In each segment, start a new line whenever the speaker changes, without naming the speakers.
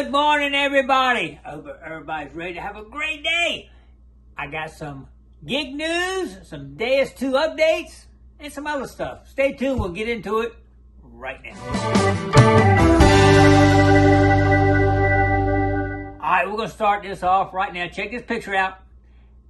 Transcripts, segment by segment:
Good morning, everybody. I hope everybody's ready to have a great day. I got some gig news, some DS2 updates, and some other stuff. Stay tuned. We'll get into it right now. All right, we're going to start this off right now. Check this picture out.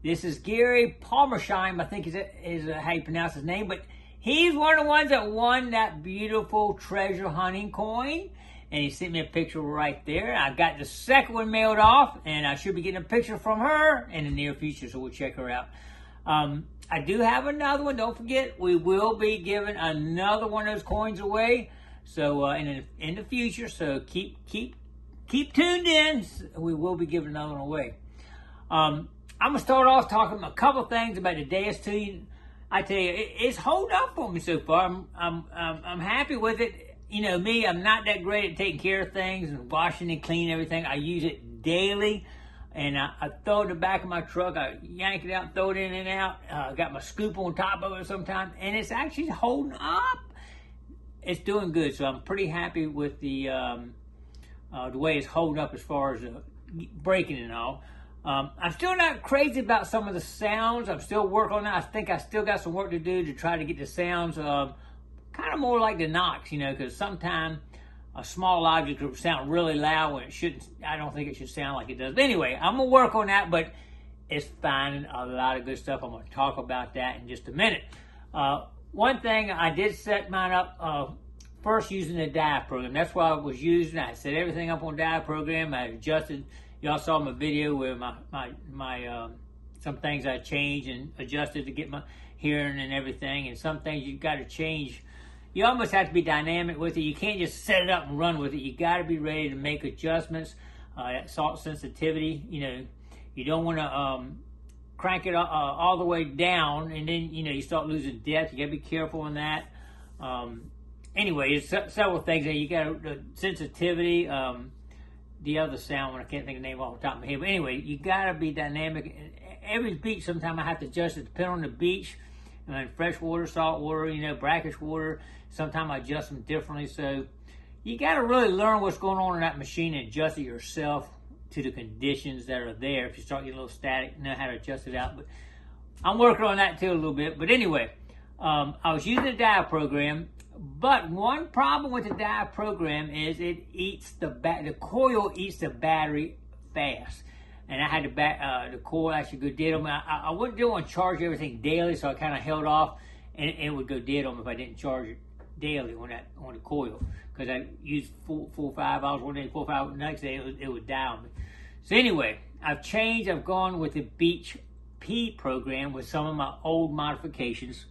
This is Gary Palmersheim, I think is how you pronounce his name, but he's one of the ones that won that beautiful treasure hunting coin. And he sent me a picture right there. I got the second one mailed off, and I should be getting a picture from her in the near future, so we'll check her out. I do have another one. Don't forget, we will be giving another one of those coins away. So in the future, so keep tuned in. We will be giving another one away. I'm gonna start off talking a couple things about the DS2. I tell you, it's holding up for me so far. I'm happy with it. You know me, I'm not that great at taking care of things and washing and cleaning everything. I use it daily, and I throw it in the back of my truck. I yank it out, throw it in and out. I got my scoop on top of it sometimes, and it's actually holding up. It's doing good, so I'm pretty happy with the way it's holding up as far as breaking and all. I'm still not crazy about some of the sounds. I'm still working on that. I think I still got some work to do to try to get the sounds kind of more like the knocks, you know, because sometimes a small object will sound really loud when it shouldn't. I don't think it should sound like it does. But anyway, I'm going to work on that, but it's finding a lot of good stuff. I'm going to talk about that in just a minute. One thing, I did set mine up first using the dive program. That's what I was using. I set everything up on dive program. I adjusted. Y'all saw my video where my some things I changed and adjusted to get my hearing and everything. And some things you've got to change. You almost have to be dynamic with it. You can't just set it up and run with it. You got to be ready to make adjustments. Salt sensitivity, you know, you don't want to crank it all the way down, and then you start losing depth. You got to be careful on that. Anyway, it's several things. You got the sensitivity. The other sound one, I can't think of the name off the top of my head. But anyway, you got to be dynamic. Every beach, sometimes I have to adjust it depending on the beach. Fresh water, salt water, brackish water. Sometimes I adjust them differently. So you got to really learn what's going on in that machine and adjust it yourself to the conditions that are there. If you start getting a little static, know how to adjust it out. But I'm working on that too a little bit. But anyway, I was using the dive program. But one problem with the dive program is it eats the coil eats the battery fast. And I had the coil actually go dead on me. I wouldn't want to charge everything daily, so I kind of held off, and it would go dead on me if I didn't charge it daily on the coil. Because I used 4 or 5 hours one day, 4 or 5 hours the next day, it would die on me. So anyway, I've changed. I've gone with the Beach P program with some of my old modifications.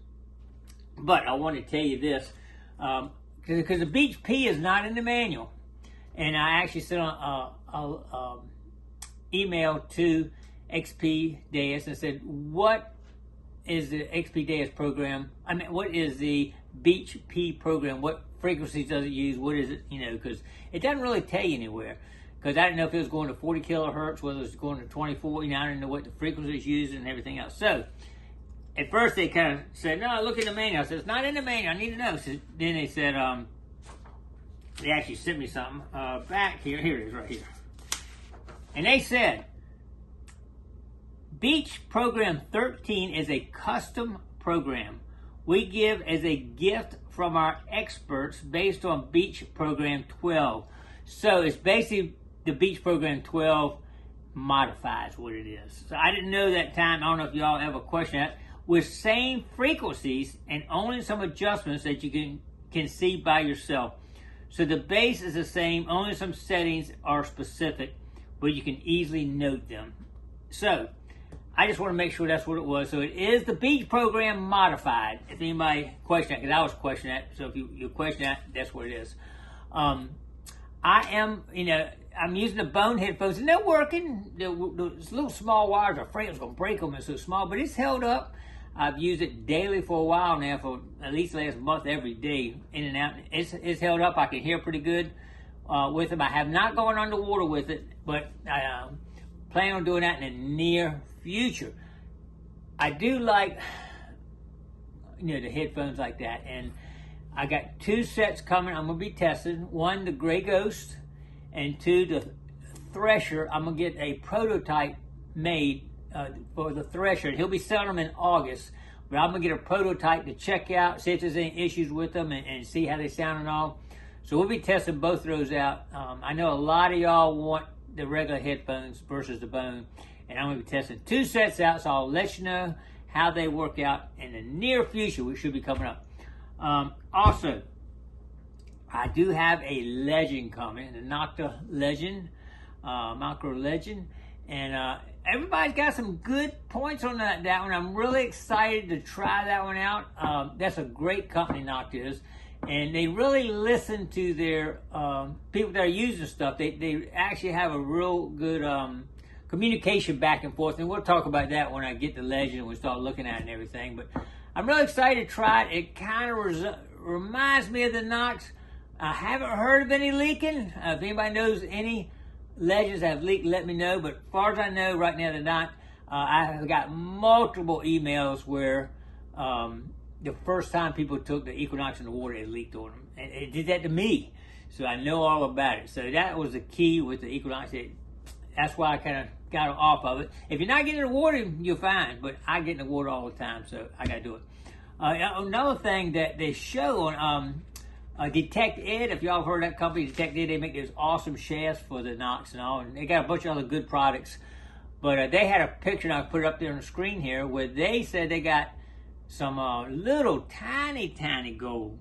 But I want to tell you this, because the Beach P is not in the manual, and I actually sent a email to XPDS and said, what is the XPDS program? I mean, what is the Beach P program? What frequencies does it use? What is it? Because it doesn't really tell you anywhere. Because I didn't know if it was going to 40 kilohertz, whether it was going to 24. I didn't know what the frequency is using and everything else. So at first they kind of said, no, look in the manual. I said, it's not in the manual. I need to know. So then they said, they actually sent me something back here. Here it is right here. And they said, Beach Program 13 is a custom program we give as a gift from our experts based on Beach Program 12. So it's basically the Beach Program 12 modifies what it is. So I didn't know that time. I don't know if y'all ever question that. With same frequencies and only some adjustments that you can see by yourself. So the base is the same, only some settings are specific, but you can easily note them. So I just want to make sure that's what it was. So it is the Beach Program modified. If anybody questioned that, because I was questioning that. So if you question that, that's what it is. I am, I'm using the bone headphones, and they're working. Those little small wires, I'm afraid I was going to break them. It's so small, but it's held up. I've used it daily for a while now, for at least the last month, every day, in and out. It's held up. I can hear pretty good with them. I have not gone underwater with it, but I plan on doing that in the near future. I do like, the headphones like that, and I got 2 sets coming. I'm going to be testing. 1, the Gray Ghost, and 2, thresher, I'm going to get a prototype made for the thresher. He'll be selling them in August, but I'm going to get a prototype to check out, see if there's any issues with them, and see how they sound and all. So we'll be testing both of those out. I know a lot of y'all want the regular headphones versus the bone, and I'm going to be testing 2 sets out, so I'll let you know how they work out in the near future, which should be coming up. Also, I do have a legend coming, the Nocta Legend, Macro Legend, and everybody's got some good points on that one. I'm really excited to try that one out. That's a great company, Nocta is, and they really listen to their people that are using stuff. They actually have a real good communication back and forth, and we'll talk about that when I get the Legend and we start looking at it and everything. But I'm really excited to try it. It kind of reminds me of the Nox. I haven't heard of any leaking. If anybody knows any Legends that have leaked, let me know. But as far as I know, right now they're not. I have got multiple emails where the first time people took the Equinox in the water, it leaked on them. And it did that to me. So I know all about it. So that was the key with the Equinox. That's why I kind of got off of it. If you're not getting in the water, you're fine. But I get in the water all the time, so I got to do it. Another thing that they show on Detect Ed, if y'all have heard of that company, Detect Ed, they make those awesome shafts for the Nox and all. And they got a bunch of other good products. But they had a picture, and I put it up there on the screen here, where they said they got some little tiny gold,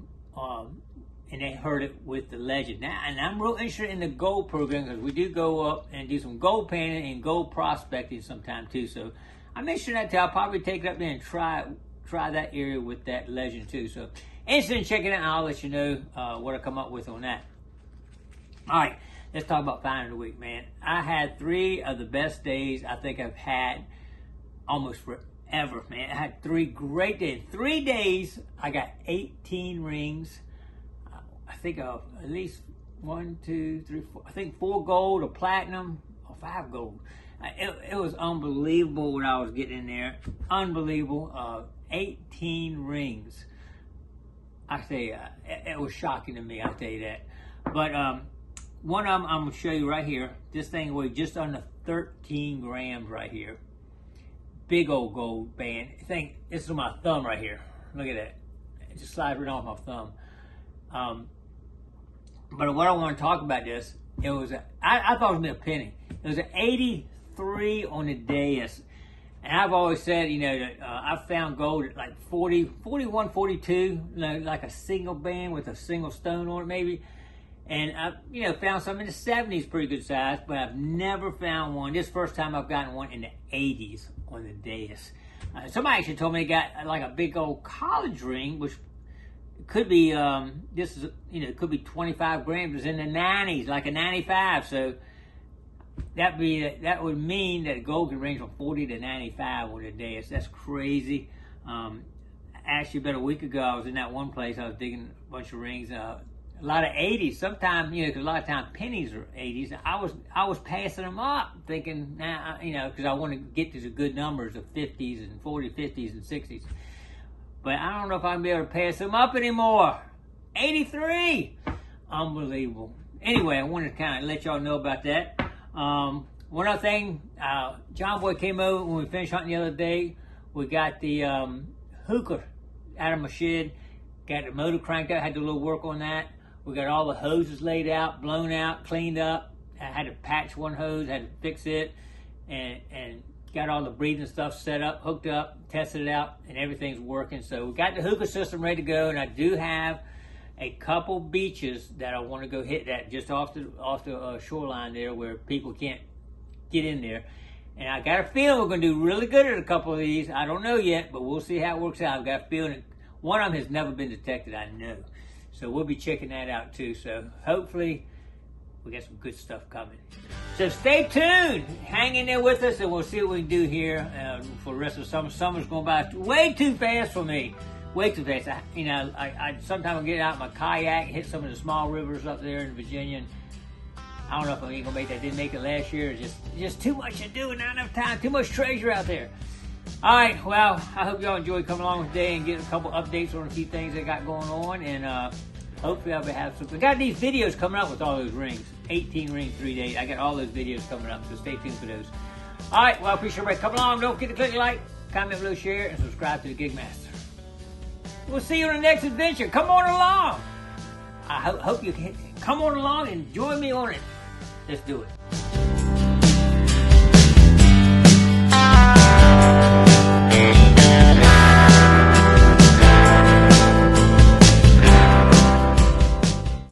and they heard it with the Legend. Now, and I'm real interested in the gold program because we do go up and do some gold painting and gold prospecting sometime too. So I'm interested in that too. I'll probably take it up there and try that area with that Legend too. So interested in checking it out, and I'll let you know what I come up with on that. All right, let's talk about Find of the Week, man. I had 3 of the best days I think I've had almost forever, man. I had 3 great days. 3 days, I got 18 rings. I think at least 1, 2, 3, 4. I think 4 gold, a platinum, or 5 gold. It was unbelievable what I was getting in there. Unbelievable. 18 rings. I tell you, it was shocking to me. I tell you that. But one of them I'm gonna show you right here. This thing weighed just under 13 grams right here. Big old gold band. This is my thumb right here. Look at that. It just slides right off my thumb. But what I want to talk about this, it was I thought it was gonna be a penny. It was an 83 on the dais. And I've always said, you know, that I've found gold at like 40, 41, 42, you know, like a single band with a single stone on it maybe. And I've, you know, found some in the 70s, pretty good size, but I've never found one. This first time I've gotten one in the 80s on the dais. Somebody actually told me they got like a big old college ring, which could be, this is, you know, could be 25 grams. It was in the 90s, like a 95. So that would mean that gold can range from 40 to 95 on the dais. That's crazy. Actually, about a week ago, I was in that one place. I was digging a bunch of rings. A lot of 80s. Sometimes, you know, because a lot of times pennies are 80s. I was passing them up, thinking, nah, you know, because I want to get to the good numbers of 50s and 40s, 50s, and 60s. But I don't know if I'm going to be able to pass them up anymore. 83! Unbelievable. Anyway, I wanted to kind of let y'all know about that. One other thing, John Boy came over when we finished hunting the other day. We got the hookah out of my shed. Got the motor cranked out, had to do a little work on that. We got all the hoses laid out, blown out, cleaned up. I had to patch one hose, had to fix it, and got all the breathing stuff set up, hooked up, tested it out, and everything's working. So we got the hookah system ready to go, and I do have a couple beaches that I want to go hit that just off the shoreline there where people can't get in there. And I got a feeling we're going to do really good at a couple of these. I don't know yet, but we'll see how it works out. I've got a feeling one of them has never been detected, I know. So we'll be checking that out too. So hopefully we got some good stuff coming. So stay tuned. Hang in there with us and we'll see what we can do here for the rest of the summer. Summer's going by way too fast for me. Way too fast. I sometimes I'll get out my kayak, hit some of the small rivers up there in Virginia. And I don't know if I'm even going to make that. Didn't make it last year. It's just too much to do and not enough time. Too much treasure out there. All right, well, I hope y'all enjoy coming along today and get a couple updates on a few things that got going on. And hopefully I'll have some. We got these videos coming up with all those rings. 18 ring 3 days. I got all those videos coming up, so stay tuned for those. All right, well, I appreciate everybody coming along. Don't forget to click like, comment below, share, and subscribe to the Gigmaster. We'll see you on the next adventure. Come on along. I hope you can come on along and join me on it. Let's do it.